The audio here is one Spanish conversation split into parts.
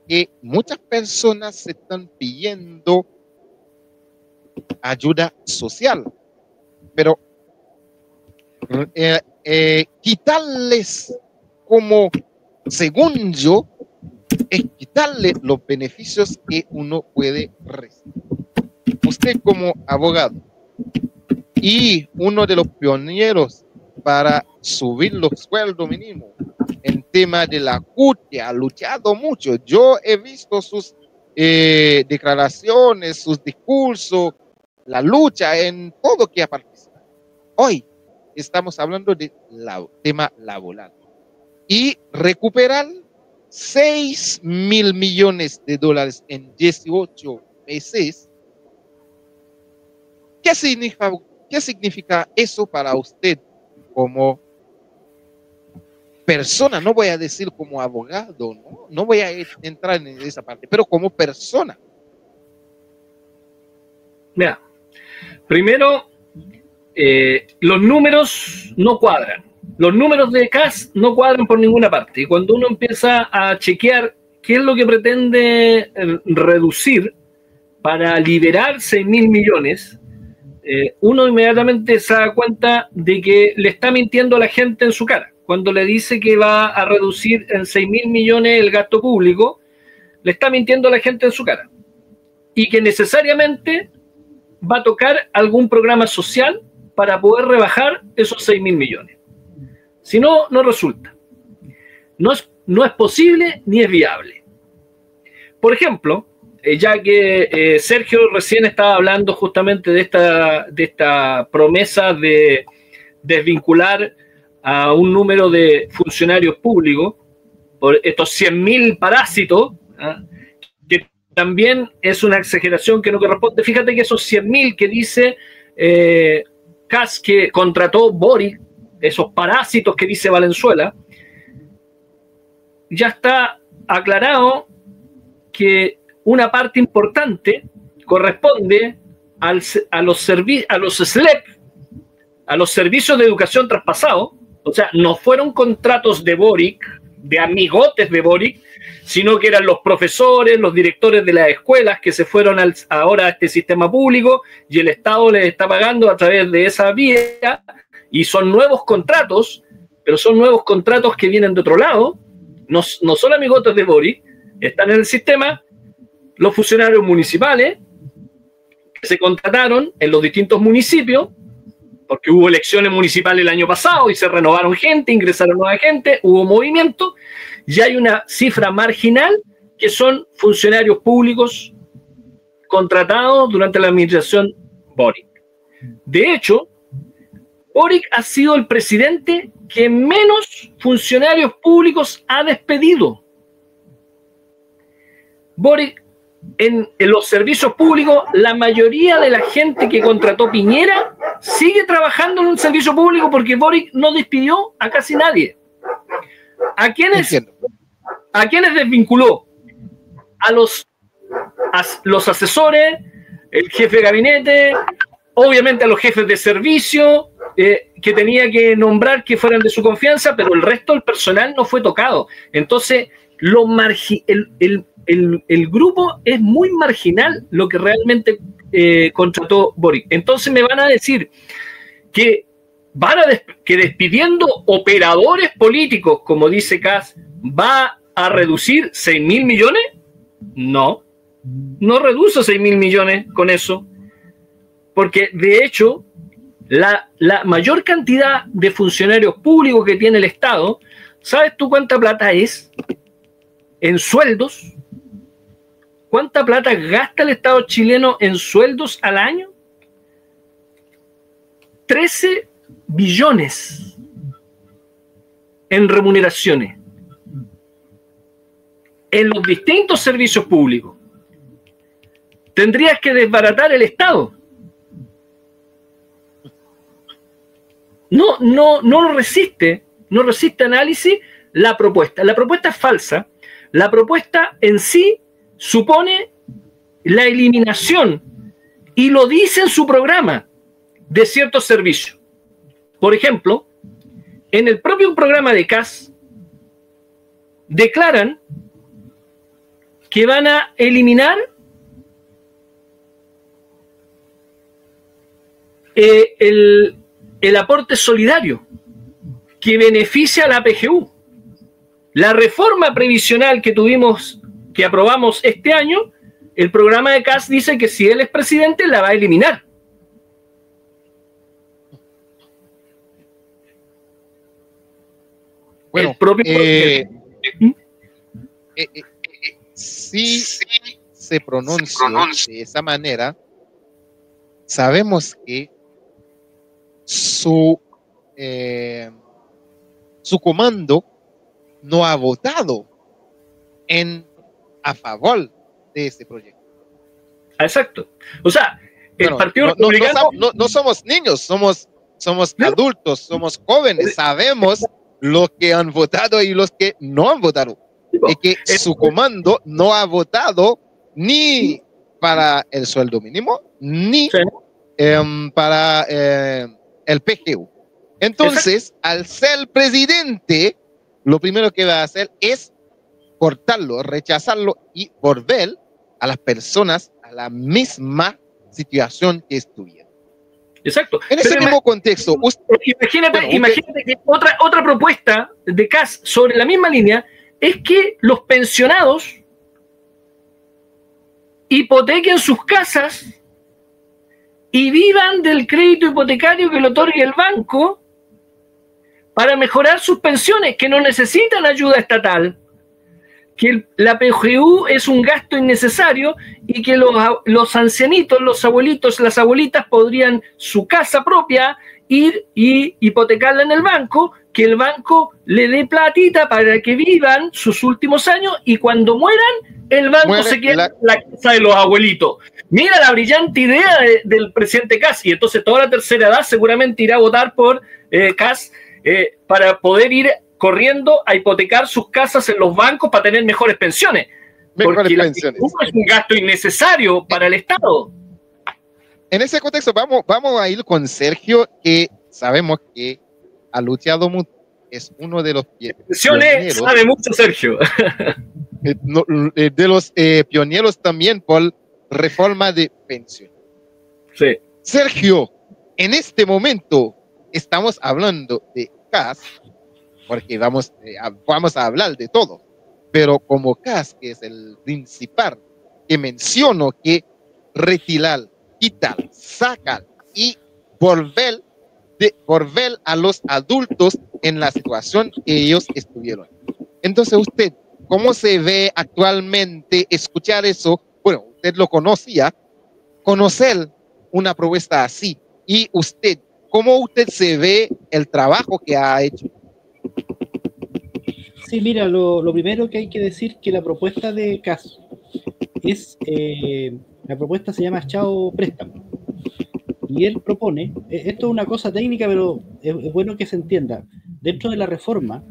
que muchas personas están pidiendo ayuda social, pero quitarles, como según yo, es quitarle los beneficios que uno puede recibir. Usted como abogado y uno de los pioneros para subir los sueldos mínimos en tema de la CUT, ha luchado mucho. Yo he visto sus declaraciones, sus discursos, la lucha en todo que ha participado. Hoy estamos hablando de tema laboral y recuperar 6.000 millones de dólares en 18 meses. ¿Qué significa eso para usted como persona? No voy a decir como abogado, no voy a entrar en esa parte, pero como persona. Mira, primero, los números no cuadran. Los números de CAS no cuadran por ninguna parte. Y cuando uno empieza a chequear qué es lo que pretende reducir para liberar 6.000 millones, uno inmediatamente se da cuenta de que le está mintiendo a la gente en su cara. Cuando le dice que va a reducir en 6.000 millones el gasto público, le está mintiendo a la gente en su cara. Y que necesariamente va a tocar algún programa social para poder rebajar esos 6.000 millones. Si no, no resulta. No es posible ni es viable. Por ejemplo, ya que Sergio recién estaba hablando justamente de esta promesa de desvincular a un número de funcionarios públicos por estos 100.000 parásitos, que también es una exageración que no corresponde. Fíjate que esos 100.000 que dice CAS que contrató Boric, esos parásitos que dice Valenzuela, ya está aclarado que una parte importante corresponde a los SLEP, a los servicios de educación traspasados. O sea, no fueron contratos de Boric, de amigotes de Boric, sino que eran los profesores, los directores de las escuelas que se fueron ahora a este sistema público y el Estado les está pagando a través de esa vía, y son nuevos contratos, pero son nuevos contratos que vienen de otro lado, no son amigotes de Boric, están en el sistema. Los funcionarios municipales que se contrataron en los distintos municipios, porque hubo elecciones municipales el año pasado y se renovaron gente, ingresaron nueva gente, hubo movimiento, y hay una cifra marginal que son funcionarios públicos contratados durante la administración Boric. De hecho, Boric ha sido el presidente que menos funcionarios públicos ha despedido. Boric, en los servicios públicos, la mayoría de la gente que contrató Piñera sigue trabajando en un servicio público porque Boric no despidió a casi nadie. ¿A quiénes desvinculó? A los asesores, el jefe de gabinete, obviamente a los jefes de servicio, que tenía que nombrar que fueran de su confianza, pero el resto del personal no fue tocado. Entonces, el grupo es muy marginal lo que realmente contrató Boric. Entonces me van a decir que que despidiendo operadores políticos, como dice CAS, va a reducir 6.000 millones. No reduce 6.000 millones con eso, porque de hecho la mayor cantidad de funcionarios públicos que tiene el Estado, ¿sabes tú cuánta plata es en sueldos? ¿Cuánta plata gasta el Estado chileno en sueldos al año? 13 billones en remuneraciones en los distintos servicios públicos. Tendrías que desbaratar el Estado. No resiste análisis la propuesta. La propuesta es falsa. La propuesta en sí supone la eliminación, y lo dice en su programa, de ciertos servicios. Por ejemplo, en el propio programa de CAS declaran que van a eliminar el aporte solidario que beneficia a la PGU. La reforma previsional que aprobamos este año, el programa de Kast dice que si él es presidente la va a eliminar. Bueno, el propio si se pronuncia de esa manera, sabemos que su comando no ha votado a favor de ese proyecto. Exacto. O sea, el Partido Republicano... No somos niños, somos adultos, somos jóvenes, sabemos los que han votado y los que no han votado. Y que su comando no ha votado ni para el sueldo mínimo, ni para el PGU. Entonces, al ser presidente, lo primero que va a hacer es cortarlo, rechazarlo y volver a las personas a la misma situación que estuvieron. Exacto. En ese mismo contexto, imagínate que otra propuesta de Kast sobre la misma línea es que los pensionados hipotequen sus casas y vivan del crédito hipotecario que le otorgue el banco para mejorar sus pensiones, que no necesitan ayuda estatal, que la PGU es un gasto innecesario y que los ancianitos, los abuelitos, las abuelitas podrían su casa propia ir y hipotecarla en el banco, que el banco le dé platita para que vivan sus últimos años y cuando mueran, el banco se queda en la casa de los abuelitos. Mira la brillante idea del presidente Kast, y entonces toda la tercera edad seguramente irá a votar por Kast para poder ir corriendo a hipotecar sus casas en los bancos para tener mejores pensiones. Porque la PGU es un gasto innecesario para el Estado. En ese contexto vamos a ir con Sergio, que sabemos que ha luchado mucho, es uno de los pioneros. Sabe mucho, Sergio. De los pioneros también por reforma de pensión. Sí. Sergio, en este momento estamos hablando de Kast, porque vamos a hablar de todo, pero como Kast, que es el principal que menciono, que retirar, quitar, sacar y volver a los adultos en la situación que ellos estuvieron. Entonces, usted, ¿cómo se ve actualmente escuchar eso? Bueno, usted lo conocía, conocer una propuesta así, y usted, ¿cómo usted se ve el trabajo que ha hecho? Sí, mira, lo primero que hay que decir que la propuesta de Kast es, la propuesta se llama Chao Préstamo, y él propone, esto es una cosa técnica, pero es bueno que se entienda, dentro de la reforma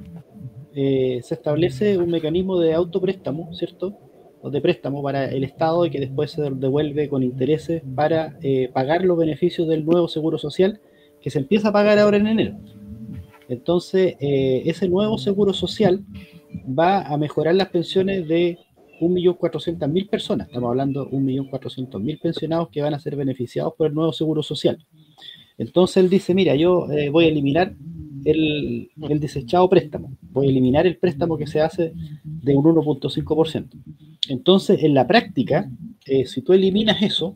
se establece un mecanismo de autopréstamo, ¿cierto?, o de préstamo para el Estado y que después se devuelve con intereses para pagar los beneficios del nuevo seguro social que se empieza a pagar ahora en enero. Entonces, ese nuevo seguro social va a mejorar las pensiones de 1.400.000 personas. Estamos hablando de 1.400.000 pensionados que van a ser beneficiados por el nuevo seguro social. Entonces él dice, mira, yo voy a eliminar el desechado préstamo, voy a eliminar el préstamo que se hace de un 1.5%. Entonces, en la práctica, si tú eliminas eso,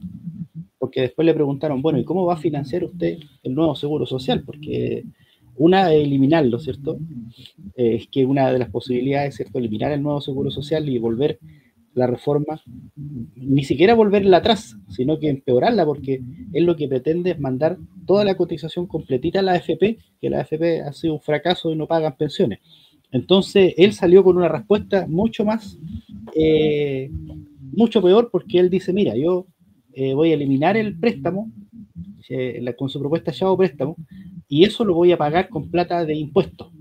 porque después le preguntaron, bueno, ¿y cómo va a financiar usted el nuevo seguro social? Porque una es eliminarlo, ¿cierto? Es que una de las posibilidades, ¿cierto?, eliminar el nuevo seguro social y volver la reforma, ni siquiera volverla atrás, sino que empeorarla, porque él lo que pretende es mandar toda la cotización completita a la AFP, que la AFP ha sido un fracaso y no pagan pensiones. Entonces, él salió con una respuesta mucho más, mucho peor, porque él dice, mira, yo voy a eliminar el préstamo, con su propuesta Chao Préstamo, y eso lo voy a pagar con plata de impuestos.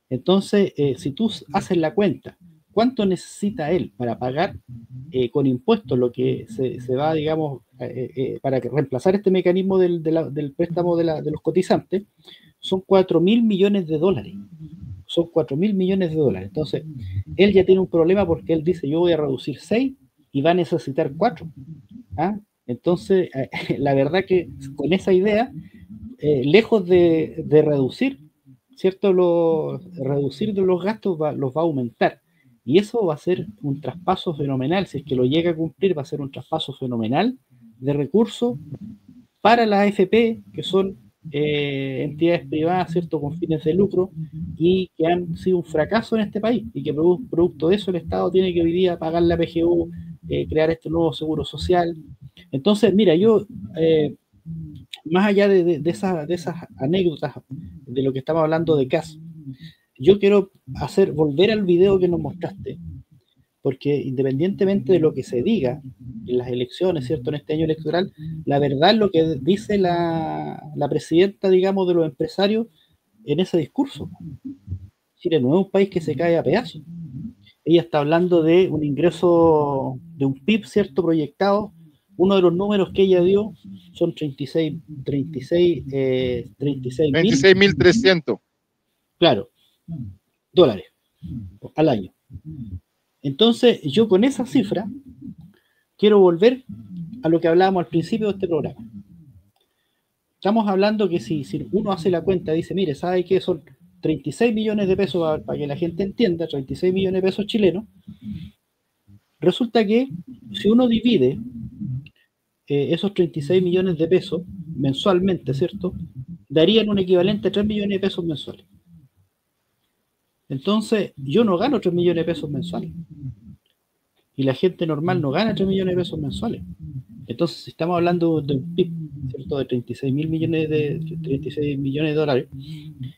Entonces, si tú haces la cuenta, ¿cuánto necesita él para pagar con impuestos lo que se va, digamos, para reemplazar este mecanismo del préstamo de los cotizantes? Son 4.000 millones de dólares. son 4.000 millones de dólares. Entonces, él ya tiene un problema porque él dice, yo voy a reducir 6 y va a necesitar 4. ¿Ah? Entonces, la verdad que con esa idea, lejos de reducir, ¿cierto? Reducir de los gastos los va a aumentar. Y eso va a ser un traspaso fenomenal. Si es que lo llega a cumplir, va a ser un traspaso fenomenal de recursos para la AFP, que son entidades privadas, ¿cierto?, con fines de lucro, y que han sido un fracaso en este país, y que producto de eso el Estado tiene que hoy día pagar la PGU, crear este nuevo seguro social. Entonces, mira, yo, más allá de esas anécdotas de lo que estamos hablando de CAS, yo quiero volver al video que nos mostraste, porque independientemente de lo que se diga en las elecciones, ¿cierto?, en este año electoral, la verdad es lo que dice la presidenta, digamos, de los empresarios en ese discurso. Chile no es un país que se cae a pedazos. Ella está hablando de un ingreso, de un PIB, ¿cierto?, proyectado. Uno de los números que ella dio son 26.300. Claro, dólares al año. Entonces, yo con esa cifra quiero volver a lo que hablábamos al principio de este programa. Estamos hablando que si uno hace la cuenta, dice, mire, ¿sabe qué? Son 36 millones de pesos, para que la gente entienda, 36 millones de pesos chilenos. Resulta que si uno divide esos 36 millones de pesos mensualmente, ¿cierto?, darían un equivalente a 3 millones de pesos mensuales. Entonces, yo no gano 3 millones de pesos mensuales. Y la gente normal no gana 3 millones de pesos mensuales. Entonces, si estamos hablando de un PIB, ¿cierto?, de 36 millones de dólares,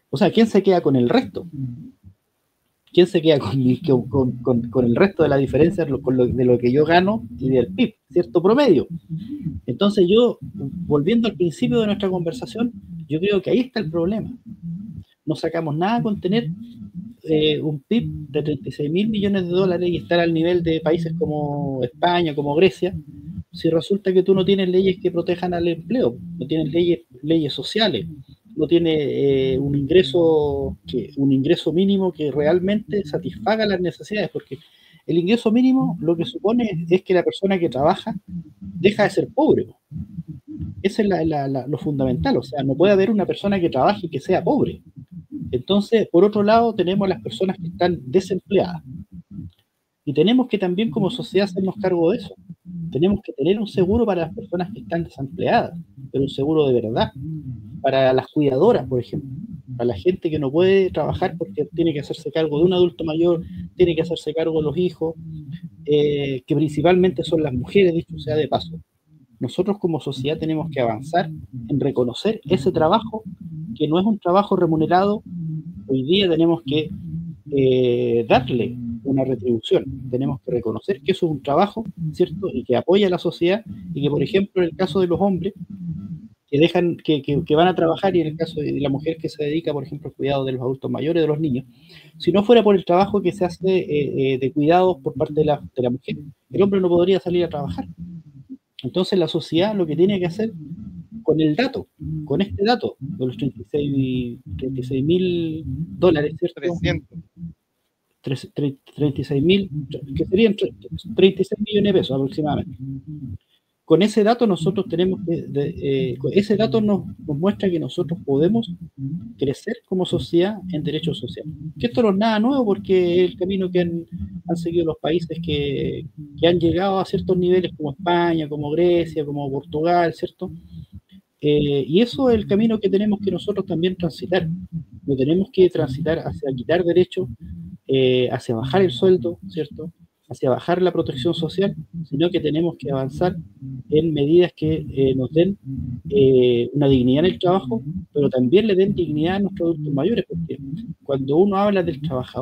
o sea, ¿quién se queda con el resto? ¿Quién se queda con el resto de la diferencia de lo que yo gano y del PIB, cierto promedio? Entonces yo, volviendo al principio de nuestra conversación, yo creo que ahí está el problema. No sacamos nada con tener un PIB de 36.000 millones de dólares y estar al nivel de países como España, como Grecia, si resulta que tú no tienes leyes que protejan al empleo, no tienes leyes sociales, no tiene un ingreso mínimo que realmente satisfaga las necesidades, porque el ingreso mínimo lo que supone es que la persona que trabaja deja de ser pobre. Ese es lo fundamental, o sea, no puede haber una persona que trabaje y que sea pobre. Entonces, por otro lado, tenemos las personas que están desempleadas. Y tenemos que también como sociedad hacernos cargo de eso. Tenemos que tener un seguro para las personas que están desempleadas, pero un seguro de verdad. Para las cuidadoras, por ejemplo, para la gente que no puede trabajar porque tiene que hacerse cargo de un adulto mayor, tiene que hacerse cargo de los hijos, que principalmente son las mujeres, dicho sea de paso. Nosotros como sociedad tenemos que avanzar en reconocer ese trabajo, que no es un trabajo remunerado. Hoy día tenemos que darle una retribución, tenemos que reconocer que eso es un trabajo, ¿cierto?, y que apoya a la sociedad, y que, por ejemplo, en el caso de los hombres, que van a trabajar, y en el caso de la mujer que se dedica, por ejemplo, al cuidado de los adultos mayores, de los niños, si no fuera por el trabajo que se hace de cuidados por parte de la mujer, el hombre no podría salir a trabajar. Entonces la sociedad lo que tiene que hacer con el dato, con este dato de los 36.000 dólares, ¿cierto? 36.000, que serían 36 millones de pesos aproximadamente. Con ese dato nosotros tenemos que, ese dato nos muestra que nosotros podemos crecer como sociedad en derechos sociales. Que esto no es nada nuevo, porque es el camino que han seguido los países que han llegado a ciertos niveles como España, como Grecia, como Portugal, ¿cierto? Y eso es el camino que tenemos que nosotros también transitar. No tenemos que transitar hacia quitar derechos, hacia bajar el sueldo, ¿cierto?, hacia bajar la protección social, sino que tenemos que avanzar en medidas que nos den una dignidad en el trabajo, pero también le den dignidad a nuestros adultos mayores, porque cuando uno habla del trabajador